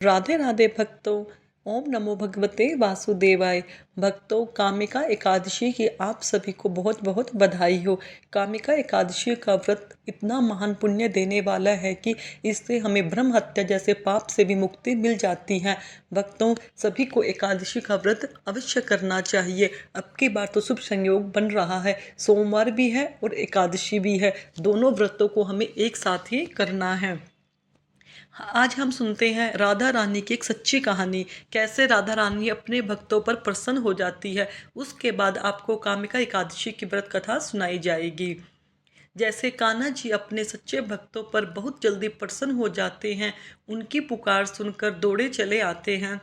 राधे राधे भक्तों। ओम नमो भगवते वासुदेवाय। भक्तों, कामिका एकादशी की आप सभी को बहुत बहुत बधाई हो। कामिका एकादशी का व्रत इतना महान पुण्य देने वाला है कि इससे हमें ब्रह्म हत्या जैसे पाप से भी मुक्ति मिल जाती है। भक्तों, सभी को एकादशी का व्रत अवश्य करना चाहिए। अब की बार तो शुभ संयोग बन रहा है, सोमवार भी है और एकादशी भी है। दोनों व्रतों को हमें एक साथ ही करना है। आज हम सुनते हैं राधा रानी की एक सच्ची कहानी, कैसे राधा रानी अपने भक्तों पर प्रसन्न हो जाती है। उसके बाद आपको कामिका एकादशी की व्रत कथा सुनाई जाएगी। जैसे कान्हा जी अपने सच्चे भक्तों पर बहुत जल्दी प्रसन्न हो जाते हैं, उनकी पुकार सुनकर दौड़े चले आते हैं,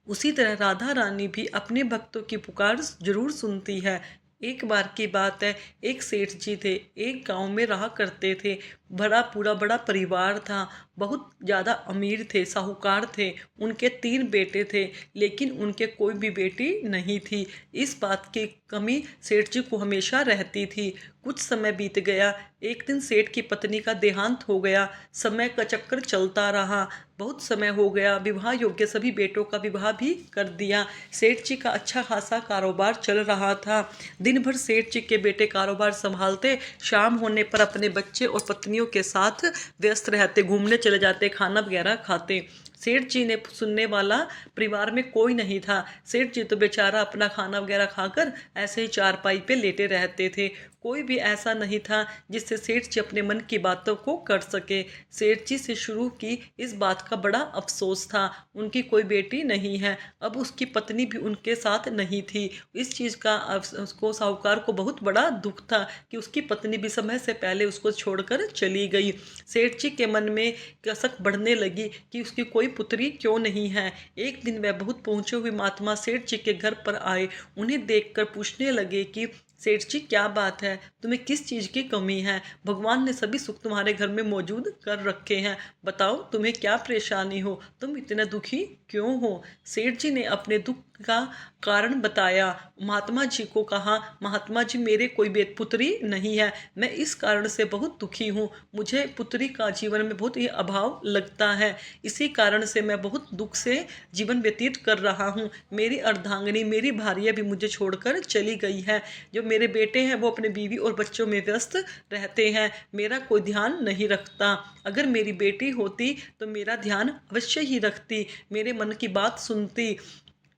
उसी तरह राधा रानी भी अपने भक्तों की पुकार जरूर सुनती है। एक बार की बात है, एक सेठ जी थे, एक गांव में रहा करते थे। बड़ा परिवार था, बहुत ज़्यादा अमीर थे, साहूकार थे। उनके 3 बेटे थे, लेकिन उनके कोई भी बेटी नहीं थी। इस बात की कमी सेठ जी को हमेशा रहती थी। कुछ समय बीत गया। एक दिन सेठ की पत्नी का देहांत हो गया। समय का चक्कर चलता रहा। बहुत समय हो गया, विवाह योग्य सभी बेटों का विवाह भी कर दिया। सेठ जी का अच्छा खासा कारोबार चल रहा था। दिन भर सेठ जी के बेटे कारोबार संभालते, शाम होने पर अपने बच्चे और पत्नियों के साथ व्यस्त रहते, घूमने चले जाते, खाना वगैरह खाते। सेठ जी ने सुनने वाला परिवार में कोई नहीं था। सेठ जी तो बेचारा अपना खाना वगैरह खाकर ऐसे ही चारपाई पे लेटे रहते थे। कोई भी ऐसा नहीं था जिससे सेठ जी अपने मन की बातों को कर सके। सेठ जी से शुरू की इस बात का बड़ा अफसोस था, उनकी कोई बेटी नहीं है। अब उसकी पत्नी भी उनके साथ नहीं थी। इस चीज़ का उसको साहूकार को बहुत बड़ा दुख था कि उसकी पत्नी भी समय से पहले उसको छोड़कर चली गई। सेठ जी के मन में कसक बढ़ने लगी कि उसकी कोई पुत्री क्यों नहीं है। एक दिन वह बहुत पहुंचे हुए महात्मा सेठ जी के घर पर आए। उन्हें देखकर पूछने लगे कि सेठ जी, क्या बात है, तुम्हें किस चीज़ की कमी है? भगवान ने सभी सुख तुम्हारे घर में मौजूद कर रखे हैं, बताओ तुम्हें क्या परेशानी हो, तुम इतने दुखी क्यों हो? सेठ जी ने अपने दुख का कारण बताया। महात्मा जी को कहा, महात्मा जी, मेरे कोई बेट पुत्री नहीं है, मैं इस कारण से बहुत दुखी हूँ। मुझे पुत्री का जीवन में बहुत ही अभाव लगता है, इसी कारण से मैं बहुत दुख से जीवन व्यतीत कर रहा हूँ। मेरी अर्धांगिनी, मेरी भार्या भी मुझे छोड़कर चली गई है। जो मेरे बेटे हैं वो अपने बीवी और बच्चों में व्यस्त रहते हैं, मेरा कोई ध्यान नहीं रखता। अगर मेरी बेटी होती तो मेरा ध्यान अवश्य ही रखती, मेरे मन की बात सुनती,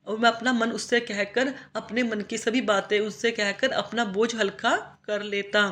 और मैं अपना मन उससे कहकर, अपने मन की सभी बातें उससे कहकर अपना बोझ हल्का कर लेता।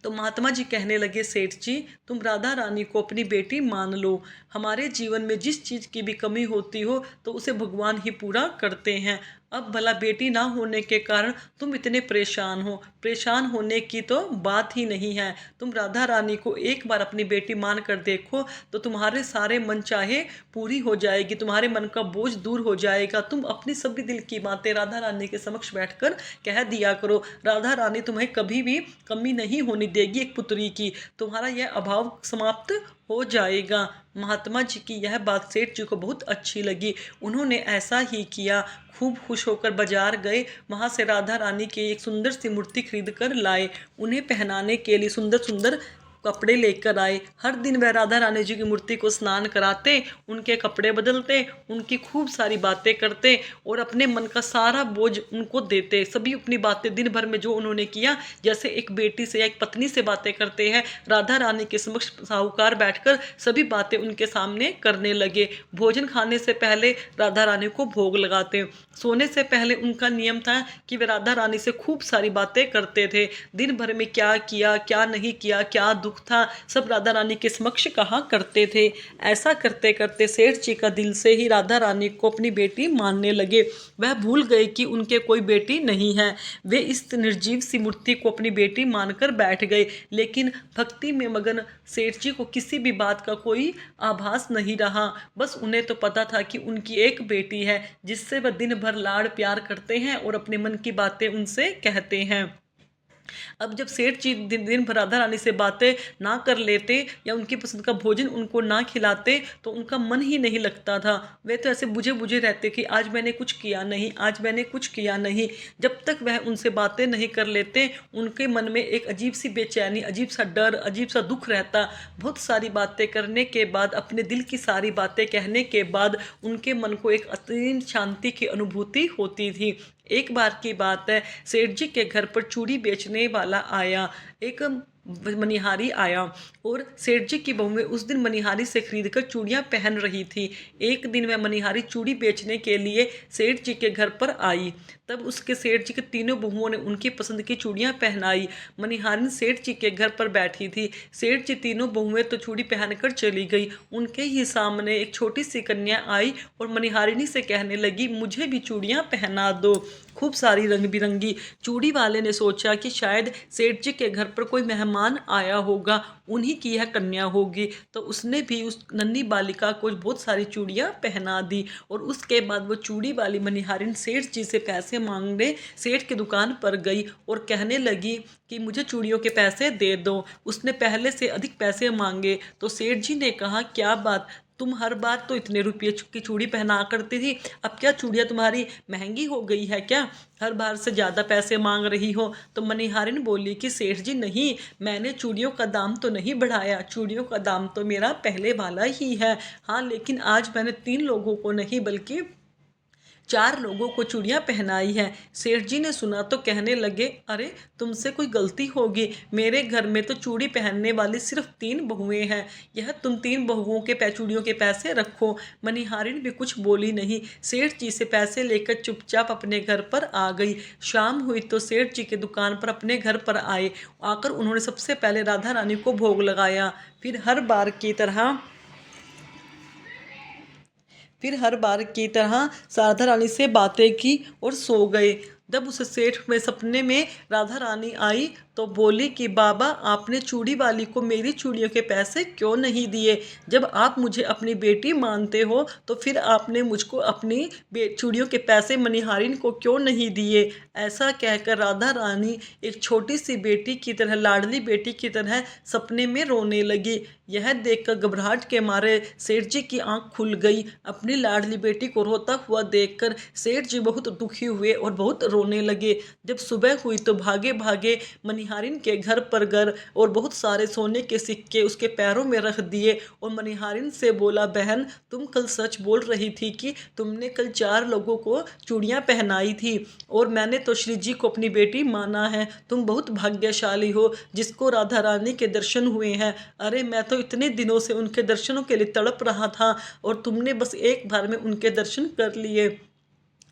तो महात्मा जी कहने लगे, सेठ जी, तुम राधा रानी को अपनी बेटी मान लो। हमारे जीवन में जिस चीज़ की भी कमी होती हो तो उसे भगवान ही पूरा करते हैं। अब भला बेटी ना होने के कारण तुम इतने परेशान हो, परेशान होने की तो बात ही नहीं है। तुम राधा रानी को एक बार अपनी बेटी मान कर देखो तो तुम्हारे सारे मन चाहे पूरी हो जाएगी, तुम्हारे मन का बोझ दूर हो जाएगा। तुम अपनी सभी दिल की बातें राधा रानी के समक्ष बैठकर कह दिया करो। राधा रानी तुम्हें कभी भी कमी नहीं होने देगी एक पुत्री की, तुम्हारा यह अभाव समाप्त हो जाएगा। महात्मा जी की यह बात सेठ जी को बहुत अच्छी लगी। उन्होंने ऐसा ही किया। खूब खुश होकर बाजार गए, वहाँ से राधा रानी की एक सुंदर सी मूर्ति खरीद कर लाए। उन्हें पहनाने के लिए सुंदर सुंदर कपड़े लेकर आए। हर दिन वह राधा रानी जी की मूर्ति को स्नान कराते, उनके कपड़े बदलते, उनकी खूब सारी बातें करते और अपने मन का सारा बोझ उनको देते। सभी अपनी बातें दिन भर में जो उन्होंने किया, जैसे एक बेटी से या एक पत्नी से बातें करते हैं, राधा रानी के समक्ष साहूकार बैठकर सभी बातें उनके सामने करने लगे। भोजन खाने से पहले राधा रानी को भोग लगाते, सोने से पहले उनका नियम था कि वे राधा रानी से खूब सारी बातें करते थे। दिन भर में क्या किया, क्या नहीं किया, क्या दुख था, सब राधा रानी के समक्ष कहा करते थे। ऐसा करते करते सेठ जी का दिल से ही राधा रानी को अपनी बेटी मानने लगे। वह भूल गए कि उनके कोई बेटी नहीं है। वे इस निर्जीव सी मूर्ति को अपनी बेटी मानकर बैठ गए, लेकिन भक्ति में मगन सेठ जी को किसी भी बात का कोई आभास नहीं रहा। बस उन्हें तो पता था कि उनकी एक बेटी है जिससे वह दिन भर लाड़ प्यार करते हैं और अपने मन की बातें उनसे कहते हैं। अब जब सेठ जी दिन दिन भर राधा रानी से बातें ना कर लेते या उनकी पसंद का भोजन उनको ना खिलाते तो उनका मन ही नहीं लगता था। वे तो ऐसे बुझे बुझे रहते कि आज मैंने कुछ किया नहीं, आज मैंने कुछ किया नहीं। जब तक वह उनसे बातें नहीं कर लेते उनके मन में एक अजीब सी बेचैनी, अजीब सा डर, अजीब सा दुख रहता। बहुत सारी बातें करने के बाद, अपने दिल की सारी बातें कहने के बाद उनके मन को एक असीम शांति की अनुभूति होती थी। एक बार की बात है, सेठ जी के घर पर चूड़ी बेचने वाला आया। एक मनिहारी आया और सेठ जी की बहुएं उस दिन मनिहारी से खरीद कर चूड़ियाँ पहन रही थी। एक दिन वह मनिहारी चूड़ी बेचने के लिए सेठ जी के घर पर आई। तब उसके सेठ जी के तीनों बहुओं ने उनकी पसंद की चूड़ियाँ पहनाई। मनिहारिन सेठ जी के घर पर बैठी थी। सेठ जी तीनों बहुएं तो चूड़ी पहनकर चली गई। उनके ही सामने एक छोटी सी कन्या आई और मनिहारिनी से कहने लगी, मुझे भी चूड़ियाँ पहना दो। खूब सारी रंग बिरंगी। चूड़ी वाले ने सोचा कि शायद सेठ जी के घर पर कोई मेहमान आया होगा, उन्हीं की यह कन्या होगी। तो उसने भी उस नन्ही बालिका को बहुत सारी चूड़ियाँ पहना दी और उसके बाद वो चूड़ी वाली मनिहारिन सेठ जी से पैसे मांगने सेठ की दुकान पर गई और कहने लगी कि मुझे चूड़ियों के पैसे दे दो। उसने पहले से अधिक पैसे मांगे तो सेठ जी ने कहा, क्या बात, तुम हर बार तो इतने रुपये की चूड़ी पहना करती थी, अब क्या चूड़ियाँ तुम्हारी महंगी हो गई है क्या, हर बार से ज़्यादा पैसे मांग रही हो। तो मनिहारिन बोली कि सेठ जी नहीं, मैंने चूड़ियों का दाम तो नहीं बढ़ाया, चूड़ियों का दाम तो मेरा पहले वाला ही है। हाँ, लेकिन आज मैंने 3 लोगों को नहीं बल्कि 4 लोगों को चूड़ियाँ पहनाई हैं। सेठ जी ने सुना तो कहने लगे, अरे तुमसे कोई गलती होगी, मेरे घर में तो चूड़ी पहनने वाली सिर्फ 3 बहुएं हैं, यह तुम 3 बहुओं के चूड़ियों के पैसे रखो। मनिहारिन भी कुछ बोली नहीं, सेठ जी से पैसे लेकर चुपचाप अपने घर पर आ गई। शाम हुई तो सेठ जी की दुकान पर अपने घर पर आए। आकर उन्होंने सबसे पहले राधा रानी को भोग लगाया। फिर हर बार की तरह राधा रानी से बातें की और सो गए। जब उस सेठ में सपने में राधा रानी आई तो बोली कि बाबा, आपने चूड़ी वाली को मेरी चूड़ियों के पैसे क्यों नहीं दिए? जब आप मुझे अपनी बेटी मानते हो तो फिर आपने मुझको अपनी चूड़ियों के पैसे मनिहारिन को क्यों नहीं दिए? ऐसा कहकर राधा रानी एक छोटी सी बेटी की तरह, लाडली बेटी की तरह सपने में रोने लगी। यह देखकर घबराहट के मारे सेठ जी की आंख खुल गई। अपनी लाडली बेटी को रोता हुआ देखकर सेठ जी बहुत दुखी हुए और बहुत रोने लगे। जब सुबह हुई तो भागे भागे मनिहारिन के घर पर गए और बहुत सारे सोने के सिक्के उसके पैरों में रख दिए और मनिहारिन से बोला, बहन, तुम कल सच बोल रही थी कि तुमने कल 4 लोगों को चूड़ियाँ पहनाई थी और मैंने तो श्री जी को अपनी बेटी माना है। तुम बहुत भाग्यशाली हो जिसको राधा रानी के दर्शन हुए हैं। अरे मैं तो इतने दिनों से उनके दर्शनों के लिए तड़प रहा था और तुमने बस एक बार में उनके दर्शन कर लिए।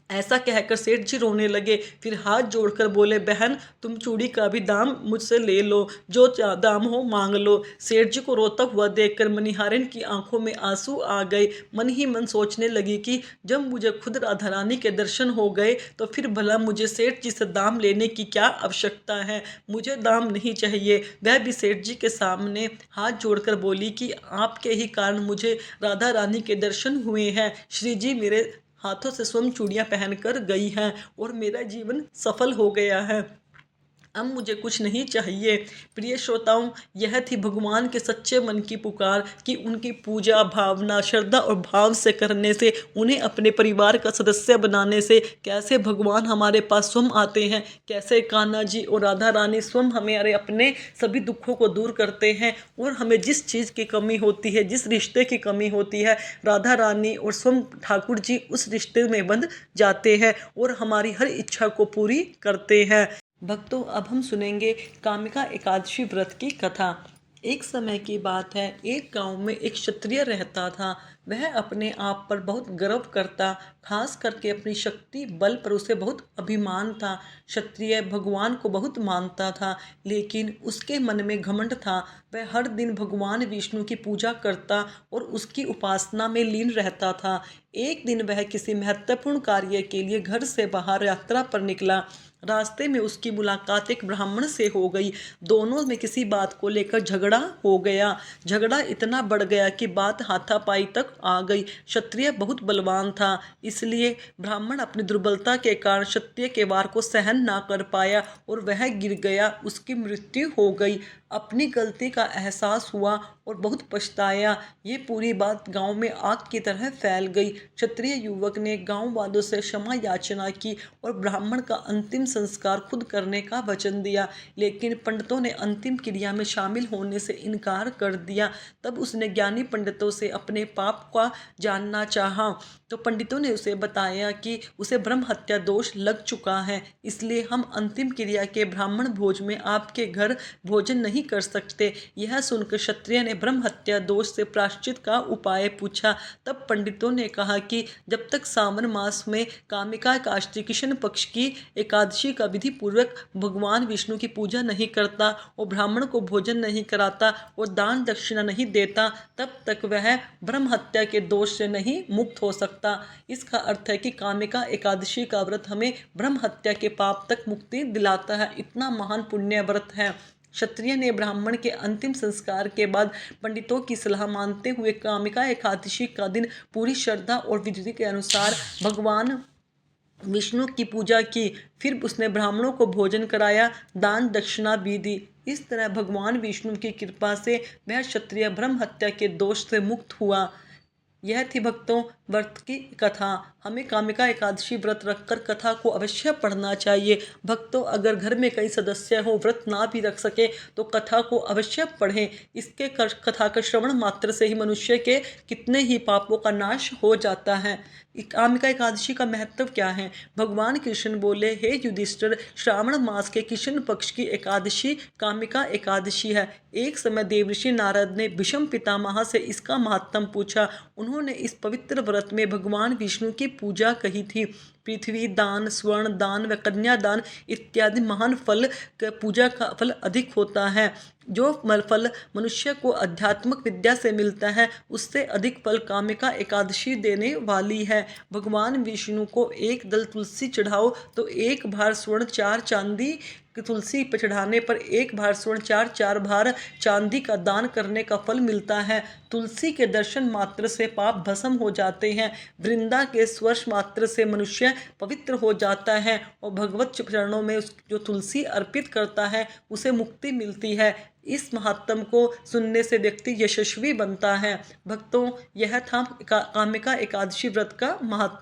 ऐसा कहकर सेठ जी रोने लगे। फिर हाथ जोड़कर बोले, बहन, तुम चूड़ी का भी दाम मुझसे ले लो, जो दाम हो मांग लो। सेठ जी को रोता हुआ देखकर मनिहारिन की आंखों में आंसू आ गए। मन ही मन सोचने लगी कि जब मुझे खुद राधा रानी के दर्शन हो गए तो फिर भला मुझे सेठ जी से दाम लेने की क्या आवश्यकता है, मुझे दाम नहीं चाहिए। वह भी सेठ जी के सामने हाथ जोड़कर बोली कि आपके ही कारण मुझे राधा रानी के दर्शन हुए हैं। श्री जी मेरे हाथों से स्वयं चूड़ियाँ पहनकर गई हैं और मेरा जीवन सफल हो गया है। अब मुझे कुछ नहीं चाहिए। प्रिय श्रोताओं, यह थी भगवान के सच्चे मन की पुकार कि उनकी पूजा भावना, श्रद्धा और भाव से करने से, उन्हें अपने परिवार का सदस्य बनाने से कैसे भगवान हमारे पास स्वयं आते हैं, कैसे कान्हा जी और राधा रानी स्वयं हमारे अपने सभी दुखों को दूर करते हैं और हमें जिस चीज़ की कमी होती है, जिस रिश्ते की कमी होती है, राधा रानी और स्वयं ठाकुर जी उस रिश्ते में बंध जाते हैं और हमारी हर इच्छा को पूरी करते हैं। भक्तों, अब हम सुनेंगे कामिका एकादशी व्रत की कथा। एक समय की बात है, एक गांव में एक क्षत्रिय रहता था। वह अपने आप पर बहुत गर्व करता, खास करके अपनी शक्ति बल पर उसे बहुत अभिमान था। क्षत्रिय भगवान को बहुत मानता था, लेकिन उसके मन में घमंड था। वह हर दिन भगवान विष्णु की पूजा करता और उसकी उपासना में लीन रहता था। एक दिन वह किसी महत्वपूर्ण कार्य के लिए घर से बाहर यात्रा पर निकला। रास्ते में उसकी मुलाकात एक ब्राह्मण से हो गई। दोनों में किसी बात को लेकर झगड़ा हो गया। झगड़ा इतना बढ़ गया कि बात हाथापाई तक आ गई। क्षत्रिय बहुत बलवान था, इसलिए ब्राह्मण अपनी दुर्बलता के कारण क्षत्रिय के वार को सहन ना कर पाया और वह गिर गया। उसकी मृत्यु हो गई। अपनी गलती का एहसास हुआ और बहुत पछताया। ये पूरी बात गांव में आग की तरह फैल गई। क्षत्रिय युवक ने गांव वालों से क्षमा याचना की और ब्राह्मण का अंतिम संस्कार खुद करने का वचन दिया, लेकिन पंडितों ने अंतिम क्रिया में शामिल होने से इनकार कर दिया। तब उसने ज्ञानी पंडितों से अपने पाप का जानना चाहा, तो पंडितों ने उसे बताया कि उसे ब्रह्म हत्या दोष लग चुका है, इसलिए हम अंतिम क्रिया के ब्राह्मण भोज में आपके घर भोजन नहीं कर सकते। यह सुनकर क्षत्रिय ने ब्रह्म हत्या दोष से प्रायश्चित का उपाय पूछा। तब पंडितों ने कहा कि जब तक सावन मास में कामिका एकादशी कृष्ण पक्ष की एकादशी का विधि पूर्वक भगवान विष्णु की पूजा नहीं करता और ब्राह्मण को भोजन नहीं कराता और दान दक्षिणा नहीं देता, तब तक वह ब्रह्म हत्या के दोष से नहीं मुक्त हो सकता। इसका अर्थ है कि कामिका एकादशी का व्रत हमें ब्रह्म हत्या के पाप तक मुक्ति दिलाता है। इतना महान पुण्य व्रत है। क्षत्रिय ने ब्राह्मण के अंतिम संस्कार के बाद पंडितों की सलाह मानते हुए कामिका एकादशी का दिन पूरी श्रद्धा और विधि के अनुसार भगवान विष्णु की पूजा की। फिर उसने ब्राह्मणों को भोजन कराया, दान दक्षिणा भी दी। इस तरह भगवान विष्णु की कृपा से वह क्षत्रिय ब्रह्म हत्या के दोष से मुक्त हुआ। यह थी भक्तों व्रत की कथा। हमें कामिका एकादशी व्रत रखकर कथा को अवश्य पढ़ना चाहिए। भक्तों, अगर घर में कई सदस्य हो, व्रत ना भी रख सके तो कथा को अवश्य पढ़ें। इसके कथा का श्रवण मात्र से ही मनुष्य के कितने ही पापों का नाश हो जाता है। कामिका एकादशी का महत्व क्या है? भगवान कृष्ण बोले, हे युधिष्ठिर, श्रावण मास के कृष्ण पक्ष की एकादशी कामिका एकादशी है। एक समय देवर्षि नारद ने भीष्म पितामह से इसका महत्व पूछा। उन्होंने इस पवित्र व्रत में भगवान विष्णु की पूजा कही थी। पृथ्वी दान, स्वर्ण दान व कन्यादान इत्यादि महान फल पूजा का फल अधिक होता है। जो फल मनुष्य को आध्यात्मिक विद्या से मिलता है, उससे अधिक फल कामिका एकादशी देने वाली है। भगवान विष्णु को एक दल तुलसी चढ़ाओ तो एक भार स्वर्ण, 4 चांदी तुलसी पर चढ़ाने पर एक भार स्वर्ण, 4 भार चांदी का दान करने का फल मिलता है। तुलसी के दर्शन मात्र से पाप भस्म हो जाते हैं। वृंदा के स्पर्श मात्र से मनुष्य पवित्र हो जाता है और भगवत चरणों में जो तुलसी अर्पित करता है उसे मुक्ति मिलती है। इस महात्म को सुनने से व्यक्ति यशस्वी बनता है। भक्तों, यह था कामिका एकादशी व्रत का महात्म।